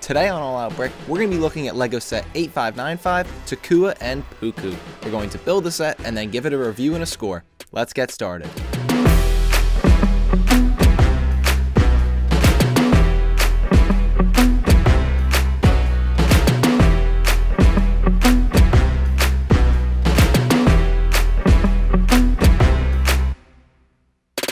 Today on All Out Brick, we're going to be looking at LEGO set 8595, Takua and Pewku. We're going to build the set and then give it a review and a score. Let's get started.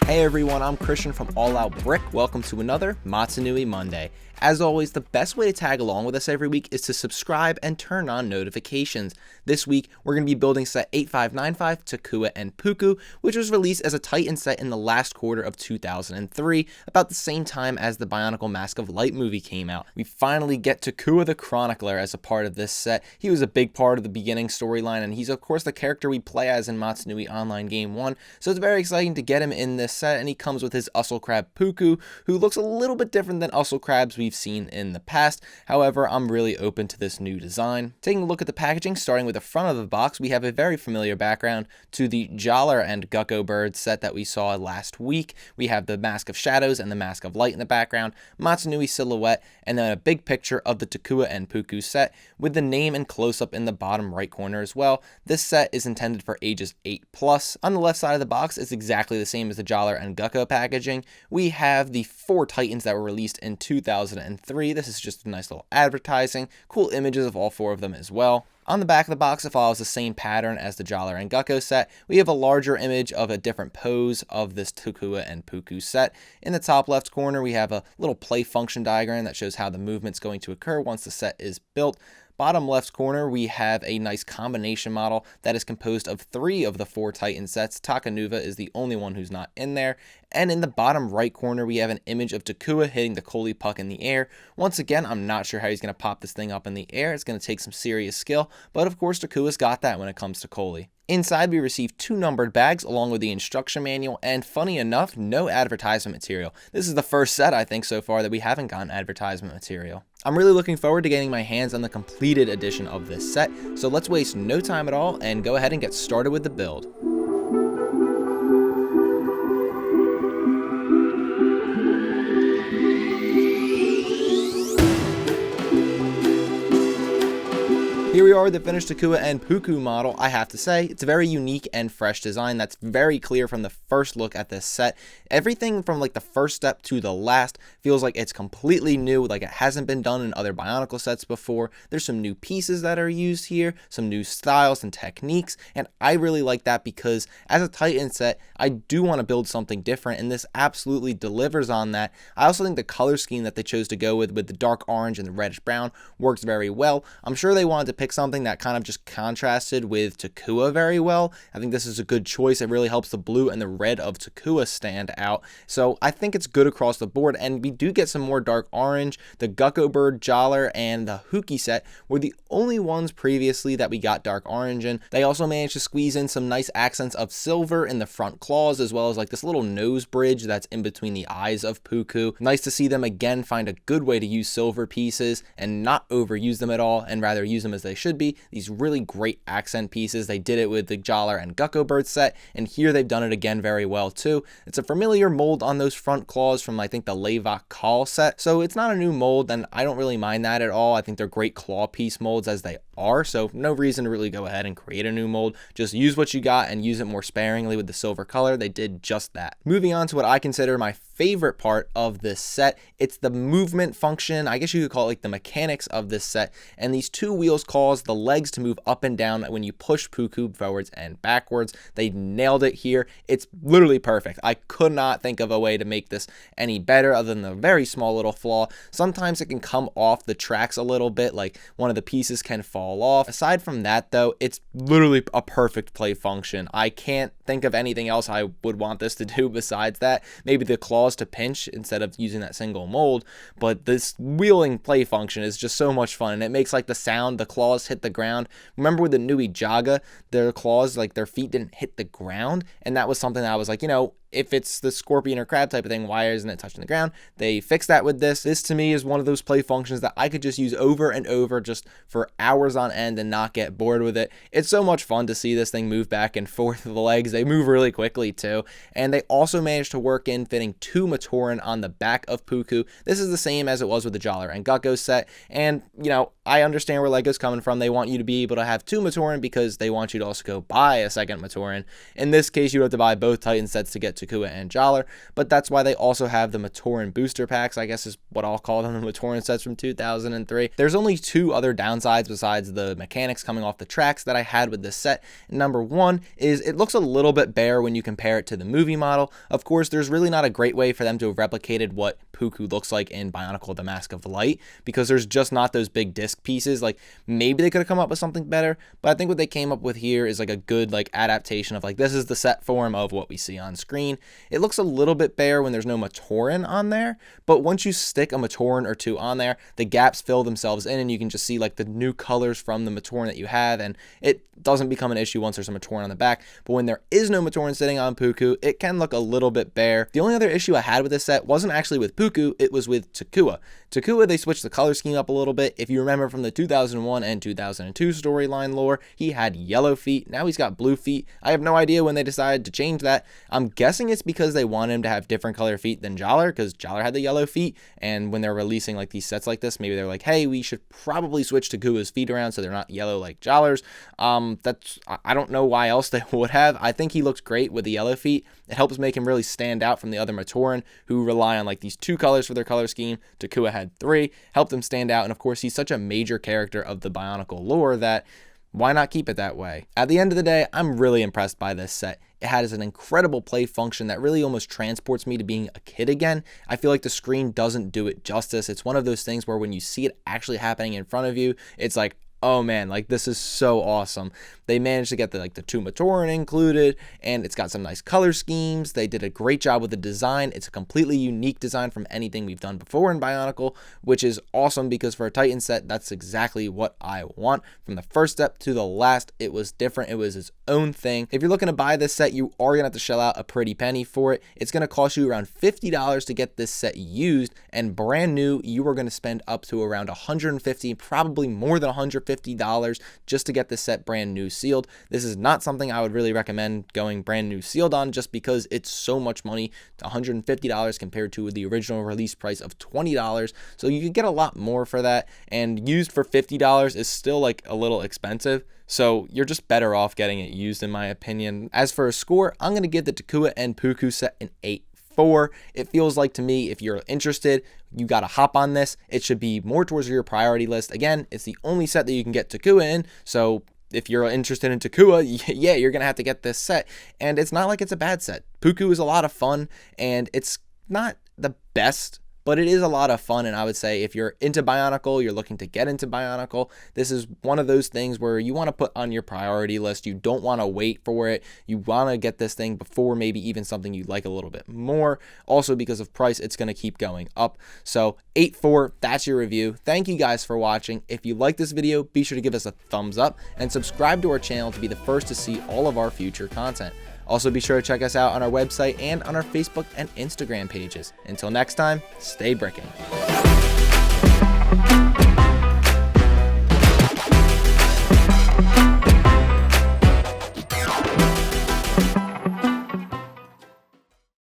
Hey everyone, I'm Christian from All Out Brick. Welcome to another Matsunui Monday. As always, the best way to tag along with us every week is to subscribe and turn on notifications. This week, we're going to be building set 8595, Takua and Pewku, which was released as a Titan set in the last quarter of 2003, about the same time as the Bionicle Mask of Light movie came out. We finally get Takua the Chronicler as a part of this set. He was a big part of the beginning storyline, and he's of course the character we play as in Matsunui Online Game 1, so it's very exciting to get him in this set, and he comes with his Uscle Crab Pewku, who looks a little bit different than Uscle Crabs we've seen in the past. However, I'm really open to this new design. Taking a look at the packaging, starting with the front of the box, we have a very familiar background to the Jollar and Gecko Bird set that we saw last week. We have the Mask of Shadows and the Mask of Light in the background, Matsunui silhouette, and then a big picture of the Takua and Pewku set with the name and close-up in the bottom right corner as well. This set is intended for ages 8+. On the left side of the box, it's exactly the same as the Jollar and Gecko packaging. We have the 4 Titans that were released in 2003. This is just a nice little advertising. Cool images of all 4 of them as well. On the back of the box, it follows the same pattern as the Jollar and Gecko set. We have a larger image of a different pose of this Takua and Pewku set. In the top left corner, we have a little play function diagram that shows how the movement's going to occur once the set is built. Bottom left corner, we have a nice combination model that is composed of 3 of the 4 Titan sets. Takanuva is the only one who's not in there. And in the bottom right corner, we have an image of Takua hitting the Coley puck in the air. Once again, I'm not sure how he's going to pop this thing up in the air. It's going to take some serious skill, but of course, Takua's got that when it comes to Coley. Inside, we received 2 numbered bags along with the instruction manual, and funny enough, no advertisement material. This is the first set, I think, so far that we haven't gotten advertisement material. I'm really looking forward to getting my hands on the completed edition of this set, so let's waste no time at all and go ahead and get started with the build. Here we are with the finished Takua and Pewku model. I have to say, it's a very unique and fresh design that's very clear from the first look at this set. Everything from like the first step to the last feels like it's completely new, like it hasn't been done in other Bionicle sets before. There's some new pieces that are used here, some new styles and techniques, and I really like that because as a Titan set, I do want to build something different, and this absolutely delivers on that. I also think the color scheme that they chose to go with the dark orange and the reddish brown works very well. I'm sure they wanted to pick something that kind of just contrasted with Takua very well. I think this is a good choice. It really helps the blue and the red of Takua stand out. So I think it's good across the board, and we do get some more dark orange. The Gecko Bird, Jollar, and the Huki set were the only ones previously that we got dark orange in. They also managed to squeeze in some nice accents of silver in the front claws, as well as like this little nose bridge that's in between the eyes of Pewku. Nice to see them again find a good way to use silver pieces and not overuse them at all, and rather use them as they should be, these really great accent pieces. They did it with the Jollar and Gecko Bird set, and here they've done it again very well too. It's a familiar mold on those front claws from I think the Leivach Call set, so it's not a new mold, and I don't really mind that at all. I think they're great claw piece molds as they are, so no reason to really go ahead and create a new mold. Just use what you got and use it more sparingly with the silver color. They did just that. Moving on to what I consider my favorite part of this set, it's the movement function. I guess you could call it like the mechanics of this set, and these 2 wheels cause the legs to move up and down when you push Pewku forwards and backwards. They nailed it here. It's literally perfect. I could not think of a way to make this any better other than a very small little flaw. Sometimes it can come off the tracks a little bit, like one of the pieces can fall off. Aside from that though, it's literally a perfect play function. I can't think of anything else I would want this to do besides that. Maybe the claws to pinch instead of using that single mold, but this wheeling play function is just so much fun, and it makes like the sound the claws hit the ground. Remember with the Nui Jaga, their claws, like their feet didn't hit the ground, and that was something that I was like, you know, if it's the scorpion or crab type of thing, why isn't it touching the ground? They fixed that with this. This to me is one of those play functions that I could just use over and over just for hours on end and not get bored with it. It's so much fun to see this thing move back and forth with the legs. They move really quickly too. And they also managed to work in fitting 2 Matoran on the back of Pewku. This is the same as it was with the Jollar and Gukko set. And, you know, I understand where LEGO's coming from. They want you to be able to have 2 Matoran because they want you to also go buy a second Matoran. In this case, you have to buy both Titan sets to get Takua and Jollar, but that's why they also have the Matoran booster packs, I guess is what I'll call them, the Matoran sets from 2003. There's only 2 other downsides besides the mechanics coming off the tracks that I had with this set. Number 1 is it looks a little bit bare when you compare it to the movie model. Of course, there's really not a great way for them to have replicated what Pewku looks like in Bionicle the Mask of Light, because there's just not those big disc pieces. Like, maybe they could have come up with something better, but I think what they came up with here is like a good like adaptation of like, this is the set form of what we see on screen. It looks a little bit bare when there's no Matoran on there, but once you stick a Matoran or 2 on there, the gaps fill themselves in and you can just see like the new colors from the Matoran that you have, and it doesn't become an issue once there's a Matoran on the back. But when there is no Matoran sitting on Pewku, it can look a little bit bare. The only other issue I had with this set wasn't actually with Pewku, it was with Takua. Takua, they switched the color scheme up a little bit. If you remember from the 2001 and 2002 storyline lore, he had yellow feet. Now he's got blue feet. I have no idea when they decided to change that. I'm guessing it's because they want him to have different color feet than Jollar, because Jollar had the yellow feet, and when they're releasing like these sets like this, maybe they're like, hey, we should probably switch Takua's feet around so they're not yellow like Jollar's. I don't know why else they would have. I think he looks great with the yellow feet. It helps make him really stand out from the other Matoran who rely on like these 2 colors for their color scheme. Takua had 3, helped him stand out, and of course he's such a major character of the Bionicle lore that why not keep it that way? At the end of the day, I'm really impressed by this set. It has an incredible play function that really almost transports me to being a kid again. I feel like the screen doesn't do it justice. It's one of those things where when you see it actually happening in front of you, it's like, oh man, like this is so awesome. They managed to get the 2 Matoran included, and it's got some nice color schemes. They did a great job with the design. It's a completely unique design from anything we've done before in Bionicle, which is awesome because for a Titan set, that's exactly what I want. From the first step to the last, it was different. It was its own thing. If you're looking to buy this set, you are gonna have to shell out a pretty penny for it. It's gonna cost you around $50 to get this set used, and brand new, you are gonna spend up to around $150, probably more than $150 just to get this set brand new sealed. This is not something I would really recommend going brand new sealed on, just because it's so much money, $150 compared to the original release price of $20. So you could get a lot more for that, and used for $50 is still like a little expensive. So you're just better off getting it used, in my opinion. As for a score, I'm going to give the Takua and Pewku set an 8.4. It feels like to me, if you're interested, you got to hop on this. It should be more towards your priority list. Again, it's the only set that you can get Takua in, so if you're interested in Takua, yeah, you're going to have to get this set. And it's not like it's a bad set. Pewku is a lot of fun, and it's not the best, but it is a lot of fun. And I would say if you're into Bionicle, you're looking to get into Bionicle, this is one of those things where you want to put on your priority list. You don't want to wait for it. You want to get this thing before maybe even something you like a little bit more. Also, because of price, it's going to keep going up. So 8.4, that's your review. Thank you guys for watching. If you like this video, be sure to give us a thumbs up and subscribe to our channel to be the first to see all of our future content. Also, be sure to check us out on our website and on our Facebook and Instagram pages. Until next time, stay bricking.